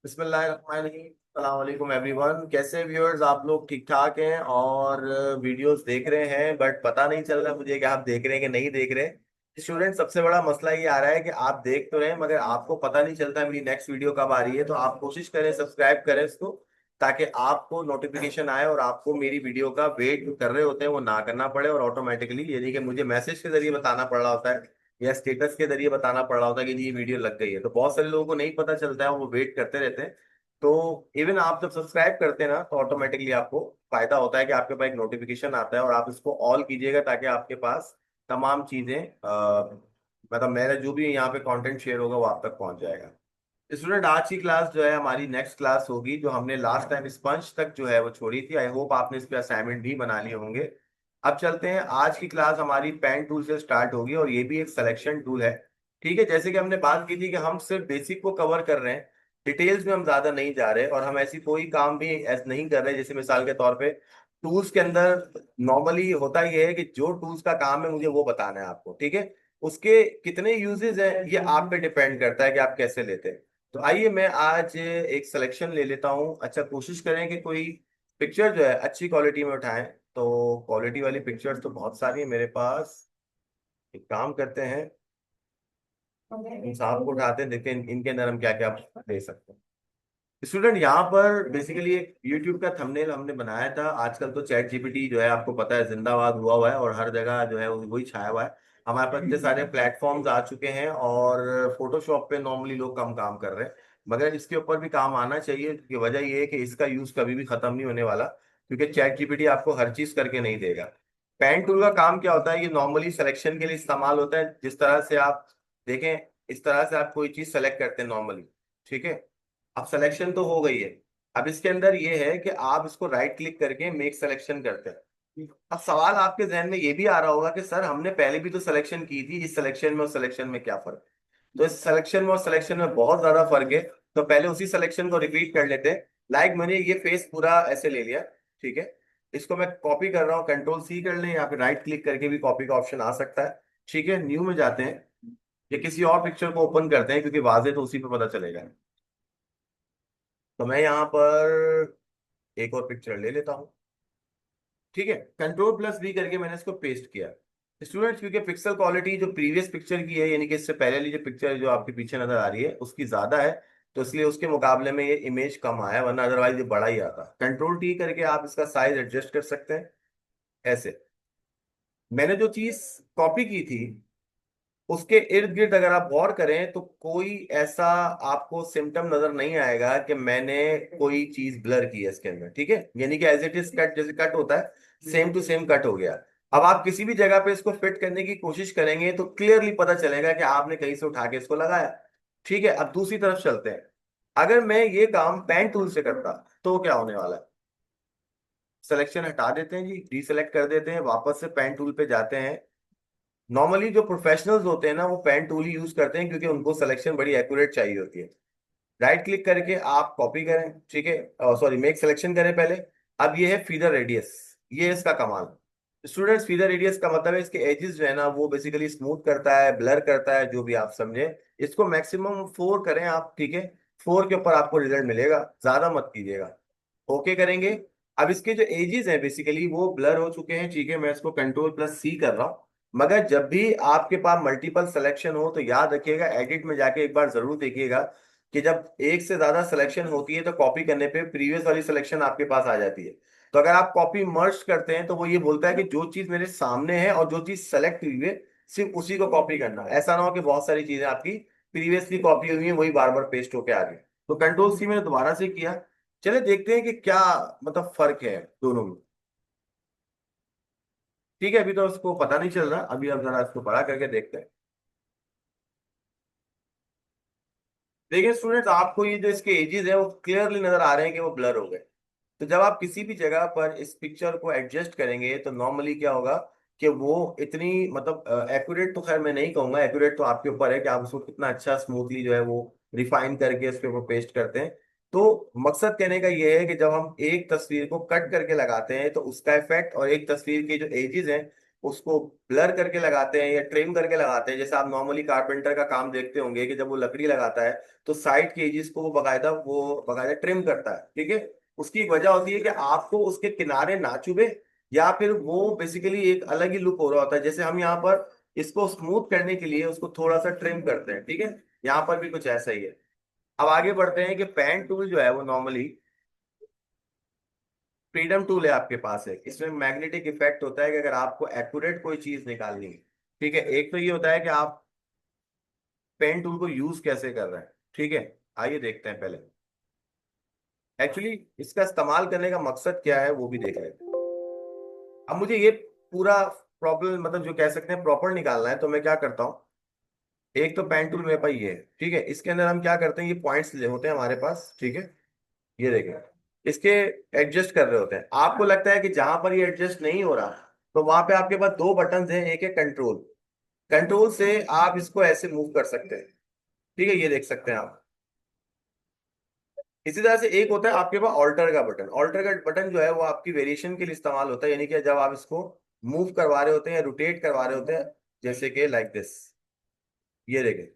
बिस्मिल्लाहिर्रहमानिर्रहीम एवरीवन। कैसे व्यूअर्स आप लोग ठीक ठाक हैं और वीडियोस देख रहे हैं, बट पता नहीं चल रहा मुझे कि आप देख रहे हैं कि नहीं देख रहे हैं। स्टूडेंट, सबसे बड़ा मसला ये आ रहा है कि आप देख तो रहे हैं मगर आपको पता नहीं चलता मेरी नेक्स्ट वीडियो कब आ रही है। तो आप कोशिश करें, सब्सक्राइब करें इसको, ताकि आपको नोटिफिकेशन आए और आपको मेरी वीडियो का वेट कर रहे होते हैं वो ना करना पड़े, और ऑटोमेटिकली यानी कि मुझे मैसेज के जरिए बताना पड़ रहा होता है या स्टेटस के जरिए बताना पड़ रहा होता है कि जी ये वीडियो लग गई है। तो बहुत सारे लोगों को नहीं पता चलता है, वो वेट करते रहते हैं। तो इवन आप जब सब्सक्राइब करते हैं ना, तो ऑटोमेटिकली आपको फायदा होता है कि आपके पास एक नोटिफिकेशन आता है और आप इसको ऑल कीजिएगा, ताकि आपके पास तमाम चीजें मतलब मेरा जो भी यहाँ पे कंटेंट शेयर होगा वो आप तक पहुंच जाएगा। स्टूडेंट, आज की क्लास जो है हमारी नेक्स्ट क्लास होगी, जो हमने लास्ट टाइम स्पंज तक जो है वो छोड़ी थी। आई होप आपने इस पे असाइनमेंट भी बना लिए होंगे। अब चलते हैं, आज की क्लास हमारी पेन टूल से स्टार्ट होगी और ये भी एक सिलेक्शन टूल है। ठीक है, जैसे कि हमने बात की थी कि हम सिर्फ बेसिक को कवर कर रहे हैं, डिटेल्स में हम ज्यादा नहीं जा रहे, और हम ऐसी कोई काम भी ऐसे नहीं कर रहे। जैसे मिसाल के तौर पे टूल्स के अंदर नॉर्मली होता ये है कि जो टूल्स का काम है मुझे वो बताना है आपको। ठीक है, उसके कितने यूजेस हैं ये आप पे डिपेंड करता है कि आप कैसे लेते हैं। तो आइए मैं आज एक सिलेक्शन ले लेता हूँ। अच्छा, कोशिश करें कि कोई पिक्चर जो है अच्छी क्वालिटी में उठाएं। तो क्वालिटी वाली पिक्चर्स तो बहुत सारी है मेरे पास। एक काम करते हैं, इन सांप को उठाते हैं, देखते हैं इनके अंदर हम क्या क्या दे सकते हैं। स्टूडेंट, यहाँ पर बेसिकली एक यूट्यूब का थंबनेल हमने बनाया था। आजकल तो चैट जीपीटी जो है आपको पता है जिंदाबाद हुआ हुआ है और हर जगह जो है वही छाया हुआ है। हमारे पास इतने सारे प्लेटफॉर्म्स आ चुके हैं और फोटोशॉप पे नॉर्मली लोग कम काम कर रहे हैं, मगर इसके ऊपर भी काम आना चाहिए, क्योंकि वजह ये है कि इसका यूज कभी भी खत्म नहीं होने वाला, क्योंकि चैट जीपीटी आपको हर चीज करके नहीं देगा। पेन टूल का काम क्या होता है, ये नॉर्मली सिलेक्शन के लिए इस्तेमाल होता है। जिस तरह से आप देखें, इस तरह से आप कोई चीज सेलेक्ट करते हैं नॉर्मली। ठीक है, अब सिलेक्शन तो हो गई है। अब इसके अंदर ये है कि आप इसको राइट क्लिक करके मेक सिलेक्शन करते हैं। अब सवाल आपके जहन में ये भी आ रहा होगा कि सर हमने पहले भी तो सिलेक्शन की थी, इस सिलेक्शन में और सिलेक्शन में क्या फर्क है? तो इस सिलेक्शन में और सिलेक्शन में बहुत ज्यादा फर्क है। तो पहले उसी सिलेक्शन को रिपीट कर लेते हैं। लाइक मैंने ये फेस पूरा ऐसे ले लिया। ठीक है, इसको मैं कॉपी कर रहा हूँ, कंट्रोल सी कर लें, या फिर राइट क्लिक करके भी कॉपी का ऑप्शन आ सकता है। ठीक है, न्यू में जाते हैं या किसी और पिक्चर को ओपन करते हैं, क्योंकि वाजे तो उसी पे पता चलेगा। तो मैं यहाँ पर एक और पिक्चर ले लेता हूँ। ठीक है, कंट्रोल प्लस वी करके मैंने इसको पेस्ट किया। स्टूडेंट्स, क्योंकि पिक्सल क्वालिटी जो प्रीवियस पिक्चर की है, यानी कि इससे पहले वाली जो पिक्चर जो आपके पीछे नजर आ रही है उसकी ज्यादा है, तो इसलिए उसके मुकाबले में ये इमेज कम आया, वरना अदरवाइज ये बड़ा ही आता। कंट्रोल टी करके आप इसका साइज एडजस्ट कर सकते हैं ऐसे। मैंने जो चीज कॉपी की थी उसके इर्द गिर्द अगर आप गौर करें तो कोई ऐसा आपको सिम्टम नजर नहीं आएगा कि मैंने कोई चीज ब्लर की है इसके अंदर। ठीक है, यानी कि एज इट इज कट, जैसे कट होता है सेम टू सेम कट हो गया। अब आप किसी भी जगह पे इसको फिट करने की कोशिश करेंगे तो क्लियरली पता चलेगा कि आपने कहीं से उठा के इसको लगाया। ठीक है, अब दूसरी तरफ चलते हैं। अगर मैं ये काम पेन टूल से करता तो क्या होने वाला है? सिलेक्शन हटा देते हैं जी, डीसेलेक्ट कर देते हैं, वापस से पेन टूल पे जाते हैं। नॉर्मली जो प्रोफेशनल्स होते हैं ना वो पेन टूल ही यूज करते हैं, क्योंकि उनको सिलेक्शन बड़ी एक्यूरेट चाहिए होती है। राइट क्लिक करके आप कॉपी करें। ठीक है, सॉरी मेक सिलेक्शन करें पहले। अब ये है फीदर रेडियस, ये है इसका कमाल। स्टूडेंट्स, फीदर रेडियस का मतलब है इसके एजेस जो है ना वो बेसिकली स्मूथ करता है, ब्लर करता है, जो भी आप समझे। इसको मैक्सिमम 4 करें आप। ठीक है, 4 के ऊपर आपको रिजल्ट मिलेगा, ज्यादा मत कीजिएगा। ओके करेंगे। अब इसके जो एजेस हैं बेसिकली वो ब्लर हो चुके हैं। ठीक है, मैं इसको कंट्रोल प्लस सी कर रहा हूँ। मगर जब भी आपके पास मल्टीपल सिलेक्शन हो तो याद रखिएगा, एडिट में जाके एक बार जरूर देखिएगा कि जब एक से ज्यादा सिलेक्शन होती है तो कॉपी करने पे प्रीवियस वाली सिलेक्शन आपके पास आ जाती है। तो अगर आप कॉपी मर्ज करते हैं तो वो ये बोलता है कि जो चीज मेरे सामने है और जो चीज सेलेक्ट हुई है सिर्फ उसी को कॉपी करना। ऐसा ना हो कि बहुत सारी चीजें आपकी प्रीवियसली कॉपी हुई है वही बार बार पेस्ट होके आ गई। तो कंट्रोल सी मैंने दोबारा से किया। चले देखते हैं कि क्या मतलब फर्क है दोनों में। ठीक है, अभी तो उसको पता नहीं चल रहा, अभी अब जरा इसको बड़ा करके देखते हैं। देखिए स्टूडेंट्स, आपको ये जो इसके एजेस है वो क्लियरली नजर आ रहे हैं कि वो ब्लर हो गए। तो जब आप किसी भी जगह पर इस पिक्चर को एडजस्ट करेंगे तो नॉर्मली क्या होगा कि वो इतनी मतलब एक्यूरेट तो खैर मैं नहीं कहूंगा, एक्यूरेट तो आपके ऊपर है कि आप उसको कितना अच्छा स्मूथली जो है वो रिफाइन करके उसके ऊपर पेस्ट करते हैं। तो मकसद कहने का ये है कि जब हम एक तस्वीर को कट करके लगाते हैं तो उसका इफेक्ट और एक तस्वीर के जो एजेस हैं उसको ब्लर करके लगाते हैं या ट्रिम करके लगाते हैं। जैसे आप नॉर्मली कारपेंटर का काम देखते होंगे कि जब वो लकड़ी लगाता है तो साइड के एजेस को वो बकायदा ट्रिम करता है, ठीक है। उसकी एक वजह होती है कि आपको उसके किनारे ना चुभे, या फिर वो बेसिकली एक अलग ही लुक हो रहा होता है। जैसे हम यहाँ पर इसको स्मूथ करने के लिए उसको थोड़ा सा ट्रिम करते हैं, ठीक है। यहाँ पर भी कुछ ऐसा ही है। अब आगे बढ़ते हैं कि पेन टूल जो है वो नॉर्मली फ्रीडम टूल है आपके पास है। इसमें मैग्नेटिक इफेक्ट होता है कि अगर आपको एक्यूरेट कोई चीज निकालनी है, ठीक है। एक तो ये होता है कि आप पेन टूल को यूज कैसे कर रहे हैं, ठीक है। आइए देखते हैं पहले एक्चुअली इसका इस्तेमाल करने का मकसद क्या है वो भी देख लेते हैं। अब मुझे ये पूरा प्रॉब्लम मतलब जो कह सकते हैं प्रॉपर निकालना है, तो मैं क्या करता हूँ, एक तो पेन टूल मेरे पास ये है, ठीक है। इसके अंदर हम क्या करते हैं, ये पॉइंट्स ले होते हैं हमारे पास, ठीक है। ये देखें, इसके एडजस्ट कर रहे होते हैं। आपको लगता है कि जहां पर ये एडजस्ट नहीं हो रहा तो वहां पे आपके पास दो बटन हैं, एक है कंट्रोल। कंट्रोल से आप इसको ऐसे मूव कर सकते हैं, ठीक है। ये देख सकते हैं आप। इसी तरह से एक होता है आपके पास ऑल्टर का बटन। ऑल्टर का बटन जो है वो आपकी वेरिएशन के लिए इस्तेमाल होता है, यानी कि जब आप इसको मूव करवा रहे होते हैं या रोटेट करवा रहे होते हैं, जैसे कि लाइक दिस। ये देखें,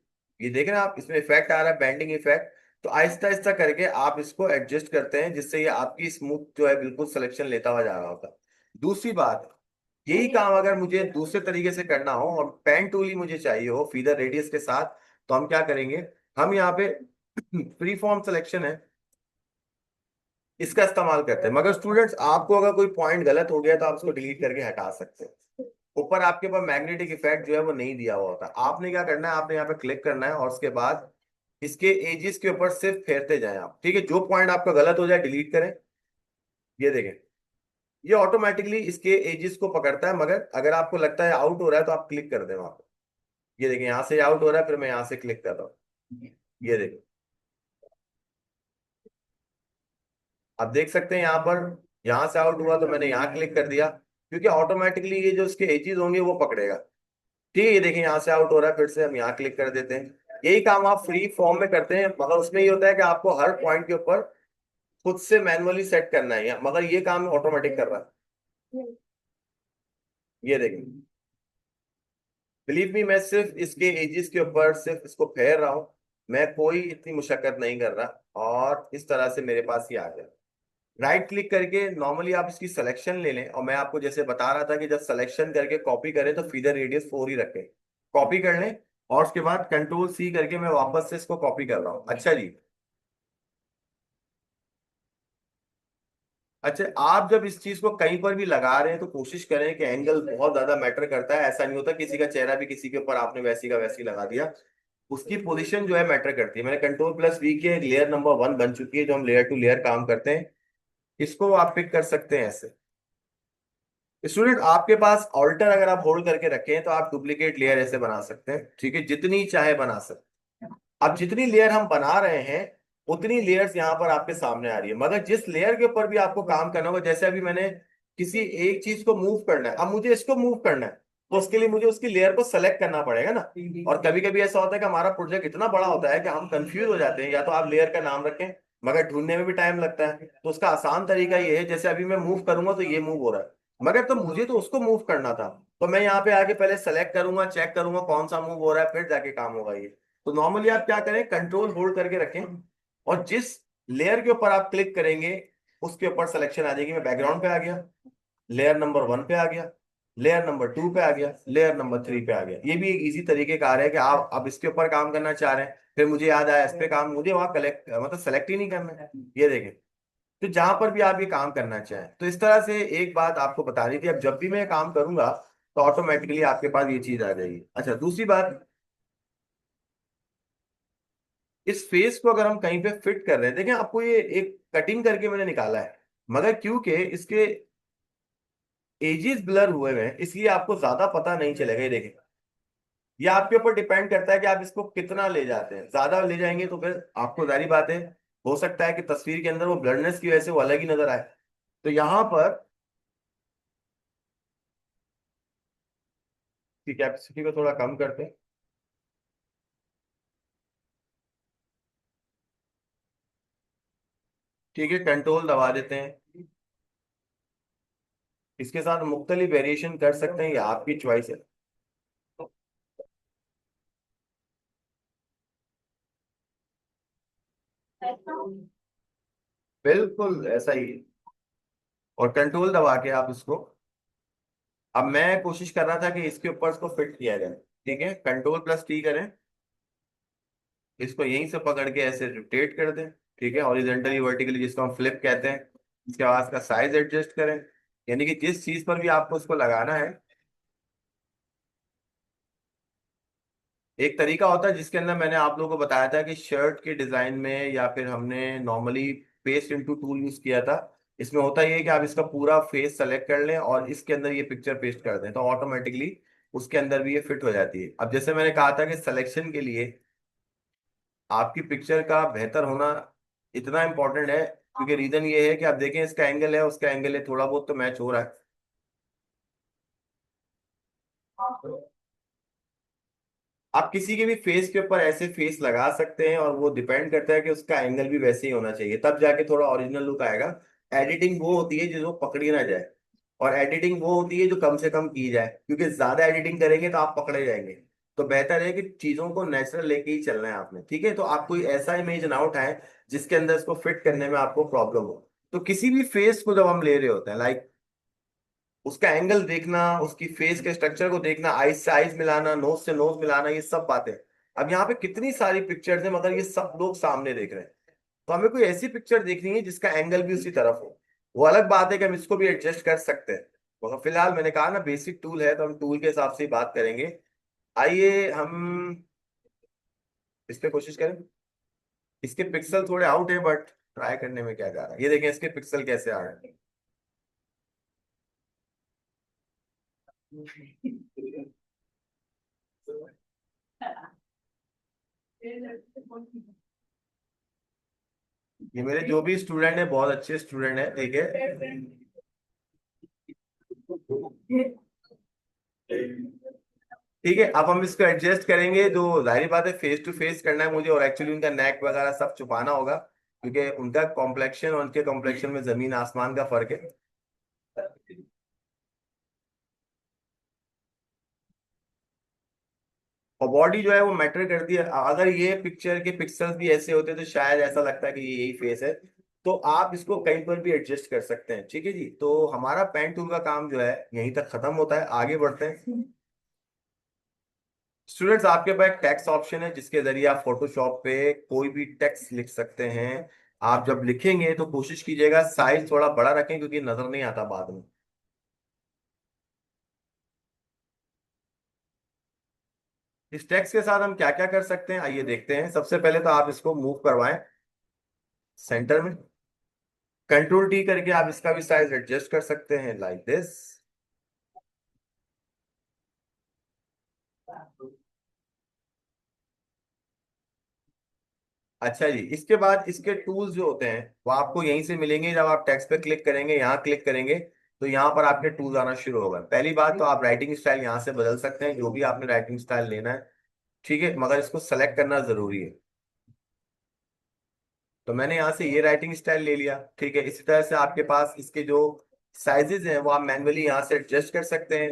ये देख रहे हैं आप, इसमें इफेक्ट आ रहा है, बैंडिंग इफेक्ट। तो आहिस्ता आहिस्ता करके आप इसको एडजस्ट करते हैं जिससे ये आपकी स्मूथ जो है बिल्कुल सिलेक्शन लेता हुआ जा रहा होता है। दूसरी बात, यही काम अगर मुझे दूसरे तरीके से करना हो और पेन टूल ही मुझे चाहिए हो फीदर रेडियस के साथ, तो हम क्या करेंगे, हम यहाँ पे फ्री फॉर्म सिलेक्शन है, इसका इस्तेमाल करते हैं। मगर स्टूडेंट्स, आपको अगर कोई पॉइंट गलत हो गया तो आप उसको डिलीट करके हटा सकते हैं। ऊपर आपके पास मैग्नेटिक इफेक्ट जो है वो नहीं दिया हुआ होता। आपने क्या करना है, आपने यहाँ पे क्लिक करना है और उसके बाद इसके एजिस के ऊपर सिर्फ फेरते जाएं आप, ठीक है। जो पॉइंट आपका गलत हो जाए डिलीट करें। ये देखें, ये ऑटोमेटिकली इसके एजिस को पकड़ता है। मगर अगर आपको लगता है आउट हो रहा है तो आप क्लिक कर दें वहां पर। ये देखें, यहाँ से आउट हो रहा है, फिर मैं यहाँ से क्लिक कर रहा हूँ। ये देखें, आप देख सकते हैं यहाँ पर, यहाँ से आउट हुआ तो मैंने यहाँ क्लिक कर दिया, क्योंकि ऑटोमेटिकली ये जो इसके एजेस होंगे वो पकड़ेगा। ठीक है, ये देखिए यहाँ से आउट हो रहा है, फिर से हम यहाँ क्लिक कर देते हैं। यही काम आप फ्री फॉर्म में करते हैं, मगर उसमें ये होता है कि आपको हर पॉइंट के ऊपर खुद से मैनुअली सेट करना है, मगर ये काम ऑटोमेटिक कर रहा है। ये देखिए, बिलीव मी, मैं सिर्फ इसके एजेस के ऊपर सिर्फ इसको फेर रहा हूँ। मैं कोई इतनी मुशक्कत नहीं कर रहा और इस तरह से मेरे पास ये आ गया। राइट क्लिक करके नॉर्मली आप इसकी सिलेक्शन ले लें, और मैं आपको जैसे बता रहा था कि जब सिलेक्शन करके कॉपी करें तो फीडर रेडियस 4 ही रखें। कॉपी कर लें और उसके बाद कंट्रोल सी करके मैं वापस से इसको कॉपी कर रहा हूँ। अच्छा जी। अच्छा, आप जब इस चीज को कहीं पर भी लगा रहे हैं तो कोशिश करें कि एंगल बहुत ज्यादा मैटर करता है। ऐसा नहीं होता किसी का चेहरा भी किसी के ऊपर आपने वैसी का वैसी लगा दिया। उसकी पोजीशन जो है मैटर करती है। मैंने कंट्रोल प्लस वी किया, एक लेयर नंबर 1 बन चुकी है जो हम लेयर टू लेयर काम करते हैं। इसको आप पिक कर सकते हैं ऐसे। स्टूडेंट, आपके पास ऑल्टर अगर आप होल्ड करके रखें हैं तो आप डुप्लीकेट लेयर ऐसे बना सकते हैं, ठीक है, जितनी चाहे बना सकते हैं। अब जितनी लेयर हम बना रहे हैं उतनी लेयर्स यहाँ पर आपके सामने आ रही है, मगर जिस लेयर के ऊपर भी आपको काम करना होगा, जैसे अभी मैंने किसी एक चीज को मूव करना है, अब मुझे इसको मूव करना है, तो उसके लिए मुझे उसकी लेयर को सेलेक्ट करना पड़ेगा ना। और कभी कभी ऐसा होता है कि हमारा प्रोजेक्ट इतना बड़ा होता है कि हम कंफ्यूज हो जाते हैं, या तो आप लेयर का नाम रखें, मगर ढूंढने में भी टाइम लगता है। तो उसका आसान तरीका ये है, जैसे अभी मैं मूव करूंगा तो ये मूव हो रहा है, मगर तो मुझे तो उसको मूव करना था। तो मैं यहाँ पे आके पहले सेलेक्ट करूंगा, चेक करूंगा कौन सा मूव हो रहा है, फिर जाके काम होगा ये। तो नॉर्मली आप क्या करें, कंट्रोल होल्ड करके रखें, और जिस लेयर के ऊपर आप क्लिक करेंगे उसके ऊपर सिलेक्शन आ जाएगी। मैं बैकग्राउंड पे आ गया, लेयर नंबर 1 पे आ गया, लेयर नंबर 2 पे आ गया, लेयर नंबर 3 पे आ गया। ये भी एक इजी तरीके का आ रहा है कि आप अब इसके ऊपर काम करना चाह रहे हैं, फिर मुझे याद आया इस पे काम, मुझे वहां कलेक्ट मतलब सेलेक्ट ही नहीं करना है। ये देखें, तो जहां पर भी आप ये काम करना चाहें, तो इस तरह से एक बात आपको बता दी थी। अब जब भी मैं काम करूंगा तो ऑटोमेटिकली आपके पास ये चीज आ जाएगी। अच्छा, दूसरी बात, इस फेस को अगर हम कहीं पे फिट कर रहे हैं, देखें आपको ये एक कटिंग करके मैंने निकाला है, मगर क्योंकि इसके एजेस ब्लर हुए हुए हैं इसलिए आपको ज्यादा पता नहीं चलेगा। ये देखें, ये आपके ऊपर डिपेंड करता है कि आप इसको कितना ले जाते हैं। ज्यादा ले जाएंगे तो फिर आपको जारी बात है, हो सकता है कि तस्वीर के अंदर वो ब्लरनेस की वजह से वो अलग ही नजर आए। तो यहाँ पर की कैपेसिटी को थोड़ा कम करते हैं, ठीक है, कंट्रोल दबा देते हैं। इसके साथ मुख्तलिफ वेरिएशन कर सकते हैं, ये आपकी चॉइस है। बिल्कुल ऐसा ही है। और कंट्रोल दबा के आप इसको, अब मैं कोशिश कर रहा था कि इसके ऊपर इसको फिट किया जाए। ठीक है, कंट्रोल प्लस टी करें, इसको यहीं से पकड़ के ऐसे रोटेट कर दें। ठीक है, हॉरिजेंटली वर्टिकली, जिसको हम फ्लिप कहते हैं। इसके बाद इसका साइज एडजस्ट करें, यानी कि जिस चीज पर भी आपको इसको लगाना है। एक तरीका होता है जिसके अंदर मैंने आप लोगों को बताया था कि शर्ट के डिजाइन में, या फिर हमने normally paste into tool use किया था। इसमें होता ये है कि आप इसका पूरा फेस सेलेक्ट कर लें और इसके अंदर ये पिक्चर पेस्ट कर दें, तो ऑटोमेटिकली उसके अंदर भी ये फिट हो जाती है। अब जैसे मैंने कहा था कि सिलेक्शन के लिए आपकी पिक्चर का बेहतर होना इतना इंपॉर्टेंट है, क्योंकि रीजन ये है कि आप देखें इसका एंगल है, उसका एंगल है, थोड़ा बहुत तो मैच हो रहा है। आप किसी के भी फेस के ऊपर ऐसे फेस लगा सकते हैं, और वो डिपेंड करता है कि उसका एंगल भी वैसे ही होना चाहिए, तब जाके थोड़ा ओरिजिनल लुक आएगा। एडिटिंग वो होती है जो पकड़ी ना जाए, और एडिटिंग वो होती है जो कम से कम की जाए, क्योंकि ज्यादा एडिटिंग करेंगे तो आप पकड़े जाएंगे। तो बेहतर है कि चीजों को नेचुरल लेके ही चलना है आपने। ठीक है, तो आप कोई ऐसा इमेज ना उठाएं जिसके अंदर इसको फिट करने में आपको प्रॉब्लम हो। तो किसी भी फेस को जब हम ले रहे होते हैं, लाइक उसका एंगल देखना, उसकी फेस के स्ट्रक्चर को देखना, आइज से आइज मिलाना, नोज से नोज मिलाना, ये सब बातें। अब यहाँ पे कितनी सारी पिक्चर्स हैं, मगर ये सब लोग सामने देख रहे हैं। तो हमें कोई ऐसी पिक्चर देखनी है जिसका एंगल भी उसी तरफ हो। वो अलग बात है कि हम इसको भी एडजस्ट कर सकते हैं, मगर फिलहाल मैंने कहा ना बेसिक टूल है, तो हम टूल के हिसाब से ही बात करेंगे। आइए हम इस पे कोशिश करें। इसके पिक्सल थोड़े आउट है, बट ट्राई करने में क्या जा रहा है, ये देखें इसके पिक्सल कैसे आ रहे हैं। ये मेरे जो भी स्टूडेंट है बहुत अच्छे स्टूडेंट है। ठीक है, ठीक है, अब हम इसको एडजस्ट करेंगे। जो जाहिर बात है फेस टू फेस करना है मुझे, और एक्चुअली उनका नेक वगैरह सब छुपाना होगा, क्योंकि उनका कॉम्प्लेक्शन और उनके कॉम्प्लेक्शन में जमीन आसमान का फर्क है। और बॉडी जो है वो मैटर करती है। अगर ये पिक्चर के पिक्सल्स भी ऐसे होते तो शायद ऐसा लगता है कि ये यही फेस है। तो आप इसको कहीं पर भी एडजस्ट कर सकते हैं। ठीक है जी, तो हमारा पेन टूल का काम जो है यहीं तक खत्म होता है, आगे बढ़ते हैं। स्टूडेंट्स, आपके पास एक टेक्स्ट ऑप्शन है जिसके जरिए आप फोटोशॉप पे कोई भी टेक्स्ट लिख सकते हैं। आप जब लिखेंगे तो कोशिश कीजिएगा साइज थोड़ा बड़ा रखें, क्योंकि नजर नहीं आता बाद में। इस टेक्स्ट के साथ हम क्या क्या कर सकते हैं, आइए देखते हैं। सबसे पहले तो आप इसको मूव करवाएं सेंटर में। कंट्रोल टी करके आप इसका भी साइज एडजस्ट कर सकते हैं, लाइक दिस। अच्छा जी, इसके बाद इसके टूल्स जो होते हैं वो आपको यहीं से मिलेंगे। जब आप टेक्स्ट पे क्लिक करेंगे, यहाँ क्लिक करेंगे, तो यहाँ पर आपके टूल्स आना शुरू होगा। पहली बात तो आप राइटिंग स्टाइल यहाँ से बदल सकते हैं, जो भी आपने राइटिंग स्टाइल लेना है। ठीक है, मगर इसको सेलेक्ट करना जरूरी है। तो मैंने यहाँ से ये राइटिंग स्टाइल ले लिया। ठीक है, इसी तरह से आपके पास इसके जो साइजेस हैं वो आप मैन्युअली यहाँ से एडजस्ट कर सकते हैं।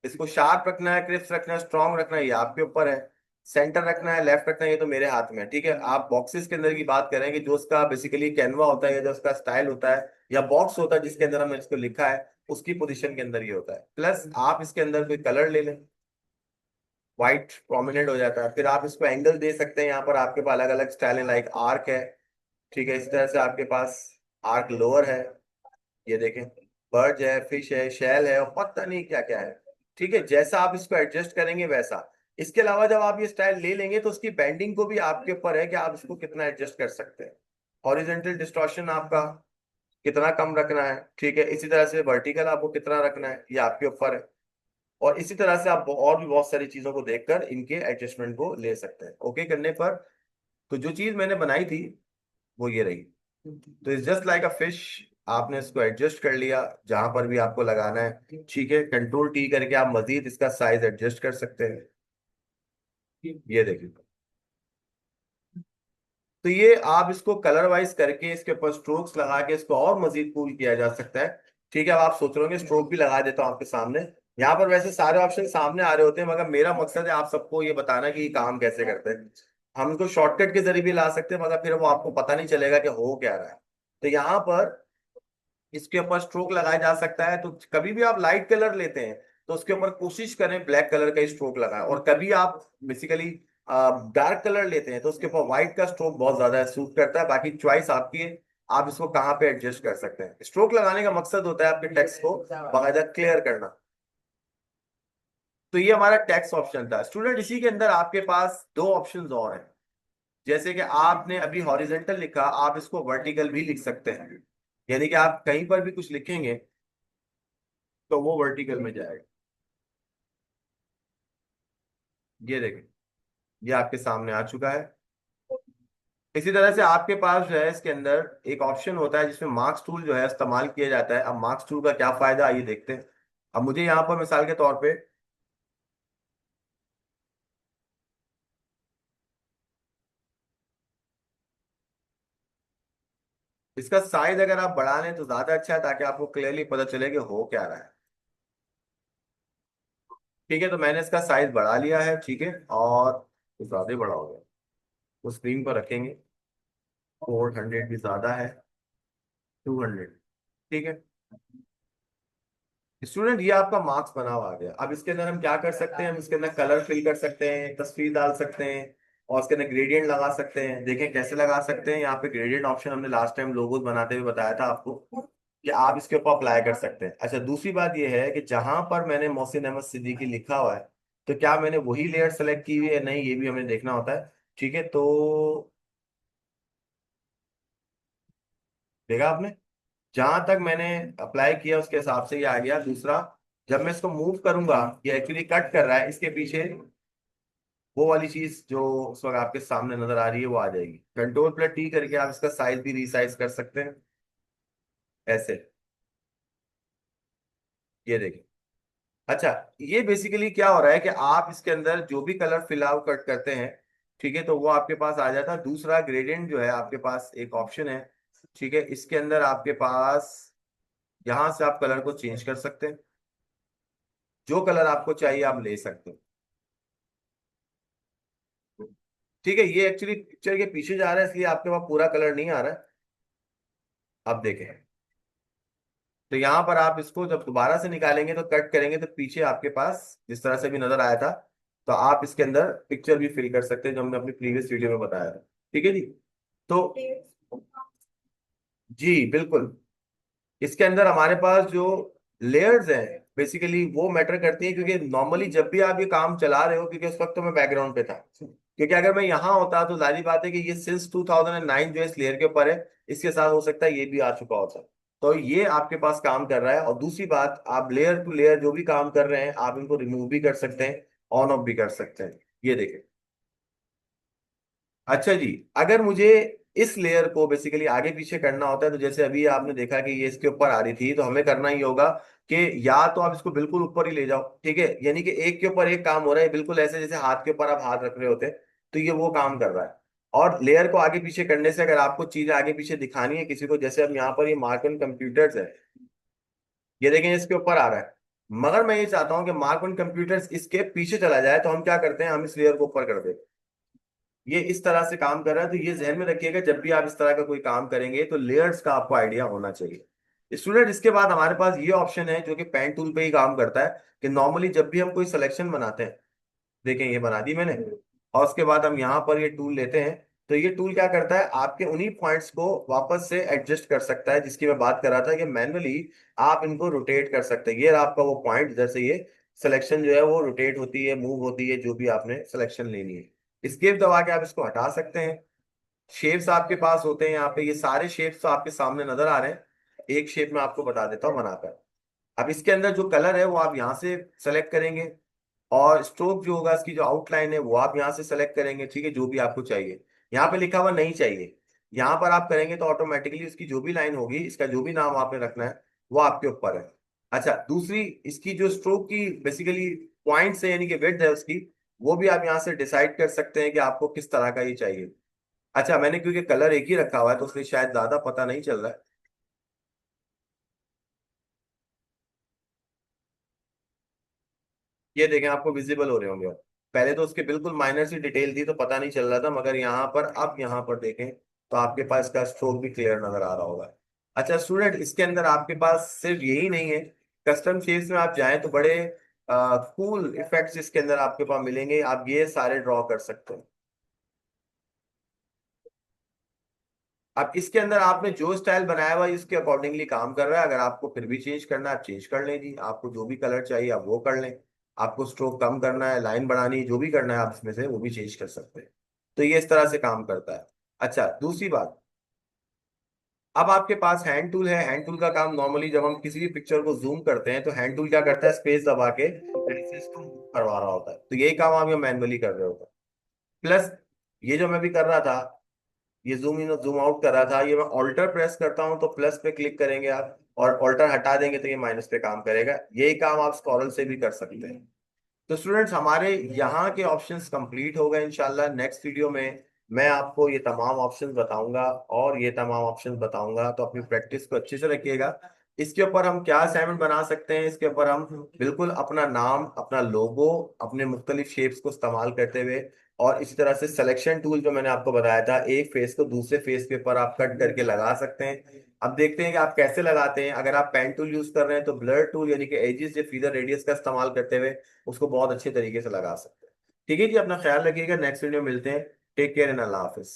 इसको शार्प रखना है, क्रिस्प रखना है, स्ट्रांग रखना है, ये आपके ऊपर है। सेंटर रखना है, लेफ्ट रखना है, ये तो मेरे हाथ में है। ठीक है, आप बॉक्सेस के अंदर की बात करें कि जो उसका बेसिकली कैनवा होता है, या जो उसका स्टाइल होता है, या बॉक्स होता है जिसके अंदर हमने इसको लिखा है, उसकी पोजीशन के अंदर ये होता है। प्लस आप इसके अंदर कोई कलर ले लें, व्हाइट प्रोमिनेंट हो जाता है। फिर आप इसको एंगल दे सकते हैं, यहाँ पर आपके पास अलग अलग स्टाइल है, लाइक आर्क है। ठीक है, इस तरह से आपके पास आर्क लोअर है, ये देखें, बर्ड है, फिश है, शैल है, और पता नहीं क्या क्या है। ठीक है, जैसा आप इसको एडजस्ट करेंगे वैसा। इसके अलावा जब आप ये स्टाइल ले लेंगे तो उसकी बेंडिंग को भी आपके ऊपर है कि आप इसको कितना एडजस्ट कर सकते हैं। हॉरिजेंटल डिस्टॉर्शन आपका कितना कम रखना है। ठीक है, इसी तरह से वर्टिकल आपको कितना रखना है, ये आपके ऊपर है। और इसी तरह से आप और भी बहुत सारी चीजों को देखकर इनके एडजस्टमेंट को ले सकते हैं। ओके करने पर, तो जो चीज मैंने बनाई थी वो ये रही। तो it's just like a fish. आपने इसको एडजस्ट कर लिया जहां पर भी आपको लगाना है। ठीक है, कंट्रोल टी करके आप मजीद इसका साइज एडजस्ट कर सकते हैं। ये देखिए, तो ये आप इसको कलर वाइज करके इसके ऊपर स्ट्रोक्स लगा के इसको और मजीद कूल किया जा सकता है। ठीक है, अब आप सोच रहे होंगे स्ट्रोक भी लगा देता हूँ आपके सामने। यहाँ पर वैसे सारे ऑप्शन सामने आ रहे होते हैं, मगर मेरा मकसद है आप सबको ये बताना कि ये काम कैसे करते हैं। हम इसको शॉर्टकट के जरिए भी ला सकते हैं, मगर फिर वो आपको पता नहीं चलेगा कि हो क्या रहा है। तो यहाँ पर इसके ऊपर स्ट्रोक लगाया जा सकता है। तो कभी भी आप लाइट कलर लेते हैं तो उसके ऊपर कोशिश करें ब्लैक कलर का ही स्ट्रोक लगाएं, और कभी आप बेसिकली डार्क कलर लेते हैं तो उसके ऊपर व्हाइट का स्ट्रोक बहुत ज्यादा सूट करता है। बाकी चॉइस आपकी है, आप इसको कहाँ पे एडजस्ट कर सकते हैं। स्ट्रोक लगाने का मकसद होता है आपके टेक्स्ट को बाकायदा क्लियर करना। तो ये हमारा टेक्स्ट ऑप्शन था स्टूडेंट। इसी के अंदर आपके पास दो ऑप्शंस और हैं। जैसे कि आपने अभी हॉरिजेंटल लिखा, आप इसको वर्टिकल भी लिख सकते हैं। यानी कि आप कहीं पर भी कुछ लिखेंगे तो वो वर्टिकल में जाएगा। ये देखें, ये आपके सामने आ चुका है। इसी तरह से आपके पास जो है इसके अंदर एक ऑप्शन होता है जिसमें मार्क्स टूल जो है इस्तेमाल किया जाता है। अब मार्क्स टूल का क्या फायदा, आइए देखते हैं। अब मुझे यहाँ पर मिसाल के तौर पे इसका साइज अगर आप बढ़ा लें तो ज्यादा अच्छा है, ताकि आपको क्लियरली पता चले कि हो क्या रहा है। ठीक है, तो मैंने इसका साइज बढ़ा लिया है, ठीक है, और तो ज्यादा ही बड़ा हो गया। तो स्क्रीन पर रखेंगे, 400 भी ज्यादा है, 200, ठीक है। स्टूडेंट, ये आपका मार्क्स बना हुआ आ गया। अब इसके अंदर हम क्या कर सकते हैं, हम इसके अंदर कलर फिल कर सकते हैं, तस्वीर डाल सकते हैं, और इसके अंदर ग्रेडियंट लगा सकते हैं। देखें कैसे लगा सकते हैं। यहाँ पे ग्रेडियंट ऑप्शन हमने लास्ट टाइम लोगोस बनाते हुए बताया था आपको कि आप इसके ऊपर अप्लाई कर सकते हैं। अच्छा, दूसरी बात ये है कि जहां पर मैंने मोहसिन अहमद सिद्दीकी लिखा हुआ है, तो क्या मैंने वही लेयर सेलेक्ट की हुई है, नहीं, ये भी हमें देखना होता है। ठीक है, तो देखा आपने, जहां तक मैंने अप्लाई किया उसके हिसाब से ये आ गया। दूसरा, जब मैं इसको मूव करूंगा, ये एक्चुअली कट कर रहा है, इसके पीछे वो वाली चीज जो उस वक्त आपके सामने नजर आ रही है वो आ जाएगी। कंट्रोल+T करके आप इसका साइज भी रीसाइज कर सकते हैं, ऐसे। ये देखिए। अच्छा, ये बेसिकली क्या हो रहा है कि आप इसके अंदर जो भी कलर फिल आउट कट करते हैं, ठीक है, तो वो आपके पास आ जाता है। दूसरा, ग्रेडियंट जो है आपके पास एक ऑप्शन है, ठीक है, इसके अंदर आपके पास यहां से आप कलर को चेंज कर सकते हैं। जो कलर आपको चाहिए आप ले सकते हैं। ठीक है, ये एक्चुअली पिक्चर के पीछे जा रहा है, इसलिए आपके पास पूरा कलर नहीं आ रहा है। अब देखें, तो यहाँ पर आप इसको जब दोबारा से निकालेंगे तो कट करेंगे तो पीछे आपके पास जिस तरह से भी नजर आया था, तो आप इसके अंदर पिक्चर भी फिल कर सकते हैं, जो हमने अपनी प्रीवियस वीडियो में बताया था। ठीक है जी। तो जी बिल्कुल, इसके अंदर हमारे पास जो लेयर्स हैं बेसिकली वो मैटर करती हैं, क्योंकि नॉर्मली जब भी आप ये काम चला रहे हो, क्योंकि उस वक्त तो मैं बैकग्राउंड पे था, क्योंकि अगर मैं यहाँ होता तो जाहिर बात है कि ये सिंस 2009 जो है इस लेयर के ऊपर है, इसके साथ हो सकता है ये भी आ चुका होता। तो ये आपके पास काम कर रहा है। और दूसरी बात, आप लेयर टू लेयर जो भी काम कर रहे हैं आप इनको रिमूव भी कर सकते हैं, ऑन ऑफ भी कर सकते हैं। ये देखें। अच्छा जी, अगर मुझे इस लेयर को बेसिकली आगे पीछे करना होता है, तो जैसे अभी आपने देखा कि ये इसके ऊपर आ रही थी, तो हमें करना ही होगा कि या तो आप इसको बिल्कुल ऊपर ही ले जाओ, ठीक है, यानी कि एक के ऊपर एक काम हो रहा है, बिल्कुल ऐसे जैसे हाथ के ऊपर आप हाथ रख रहे होते हैं, तो ये वो काम कर रहा है। और लेयर को आगे पीछे करने से अगर आपको चीज आगे पीछे दिखानी है किसी को, जैसे अब यहाँ पर ये मार्क ऑन कंप्यूटर्स है, ये देखें इसके ऊपर आ रहा है, मगर मैं ये चाहता हूँ कि मार्क ऑन कंप्यूटर्स इसके पीछे चला जाए, तो हम क्या करते हैं, हम इस लेयर को ऊपर कर देते हैं। ये इस तरह से काम कर रहा है। तो ये ध्यान में रखिएगा, जब भी आप इस तरह का कोई काम करेंगे तो लेयर्स का आपको आइडिया होना चाहिए स्टूडेंट। इसके बाद हमारे पास ये ऑप्शन है जो कि पेन टूल पे ही काम करता है, कि नॉर्मली जब भी हम कोई सिलेक्शन बनाते हैं, देखें ये बना दी मैंने, और उसके बाद हम यहाँ पर ये टूल लेते हैं, तो ये टूल क्या करता है, आपके उन्हीं पॉइंट्स को वापस से एडजस्ट कर सकता है, जिसकी मैं बात कर रहा था कि मैनुअली आप इनको रोटेट कर सकते हैं। ये रहा आपका वो पॉइंट, इधर से ये सिलेक्शन जो है वो रोटेट होती है, मूव होती है, जो भी आपने सिलेक्शन लेनी है। एस्केप दबा के आप इसको हटा सकते हैं। शेप्स आपके पास होते हैं यहाँ पे, ये सारे शेप्स तो आपके सामने नजर आ रहे हैं। एक शेप में आपको बता देता हूँ बनाकर। अब इसके अंदर जो कलर है वो आप यहाँ से सेलेक्ट करेंगे, और स्ट्रोक जो होगा, इसकी जो आउटलाइन है वो आप यहाँ से सेलेक्ट करेंगे, ठीक है, जो भी आपको चाहिए। यहाँ पे लिखा हुआ नहीं चाहिए, यहाँ पर आप करेंगे तो ऑटोमेटिकली इसकी जो भी लाइन होगी, इसका जो भी नाम आपने रखना है वो आपके ऊपर है। अच्छा, दूसरी, इसकी जो स्ट्रोक की बेसिकली पॉइंट्स है, यानी कि विड्थ है उसकी, वो भी आप यहाँ से डिसाइड कर सकते हैं कि आपको किस तरह का ये चाहिए। अच्छा, मैंने क्योंकि कलर एक ही रखा हुआ है तो उसलिए शायद ज्यादा पता नहीं चल रहा है। ये देखें, आपको विजिबल हो रहे होंगे। पहले तो उसके बिल्कुल माइनर सी डिटेल थी तो पता नहीं चल रहा था, मगर यहाँ पर अब यहाँ पर देखें तो आपके पास इसका स्ट्रोक भी क्लियर नजर आ रहा होगा। अच्छा स्टूडेंट, इसके अंदर आपके पास सिर्फ यही नहीं है, कस्टम शेप्स में आप जाएं तो बड़े कूल इफेक्ट्स इसके अंदर आपके पास मिलेंगे, आप ये सारे ड्रॉ कर सकते हैं। अब इसके अंदर आपने जो स्टाइल बनाया हुआ है इसके अकॉर्डिंगली काम कर रहा है, अगर आपको फिर भी चेंज करना है आप चेंज कर लें जी, आपको जो भी कलर चाहिए आप वो कर लें, आपको स्ट्रोक कम करना है, लाइन बढ़ानी है, जो भी करना है आप इसमें से वो भी चेंज कर सकते हैं। तो ये इस तरह से काम करता है। अच्छा दूसरी बात, अब आपके पास हैंड टूल है। हैंड टूल का काम नॉर्मली जब हम किसी भी पिक्चर को जूम करते हैं तो हैंड टूल क्या करता है, स्पेस दबा के एक्सिस को move करवा रहा होता है, तो यही काम आप ये मैनुअली कर रहे होते हैं। प्लस ये जो मैं भी कर रहा था, ये जूम इन और जूम आउट कर रहा था, ये मैं ऑल्टर प्रेस करता हूं तो प्लस पे क्लिक करेंगे आप, और ऑल्टर हटा देंगे तो ये माइनस पे काम करेगा। यही काम आप स्क्रॉल से भी कर सकते हैं। तो स्टूडेंट्स हमारे यहाँ के ऑप्शंस कंप्लीट हो गए। इंशाल्लाह नेक्स्ट वीडियो में मैं आपको ये तमाम ऑप्शंस बताऊंगा और ये तमाम ऑप्शंस बताऊंगा, तो अपनी प्रैक्टिस को अच्छे से रखिएगा। इसके ऊपर हम क्या असाइनमेंट बना सकते हैं, इसके ऊपर हम बिल्कुल अपना नाम, अपना लोगो, अपने मुख्तलिफ शेप्स को इस्तेमाल करते हुए, और इसी तरह से सिलेक्शन टूल जो मैंने आपको बताया था, एक फेस को दूसरे फेस के ऊपर आप कट करके लगा सकते हैं। अब देखते हैं कि आप कैसे लगाते हैं। अगर आप पेन टूल यूज कर रहे हैं तो ब्लर टूल यानी कि एजिस या फीदर रेडियस का इस्तेमाल करते हुए उसको बहुत अच्छे तरीके से लगा सकते हैं। ठीक है जी, अपना ख्याल रखिएगा, नेक्स्ट वीडियो में मिलते हैं। टेक केयर एंड अल्लाह हाफिज।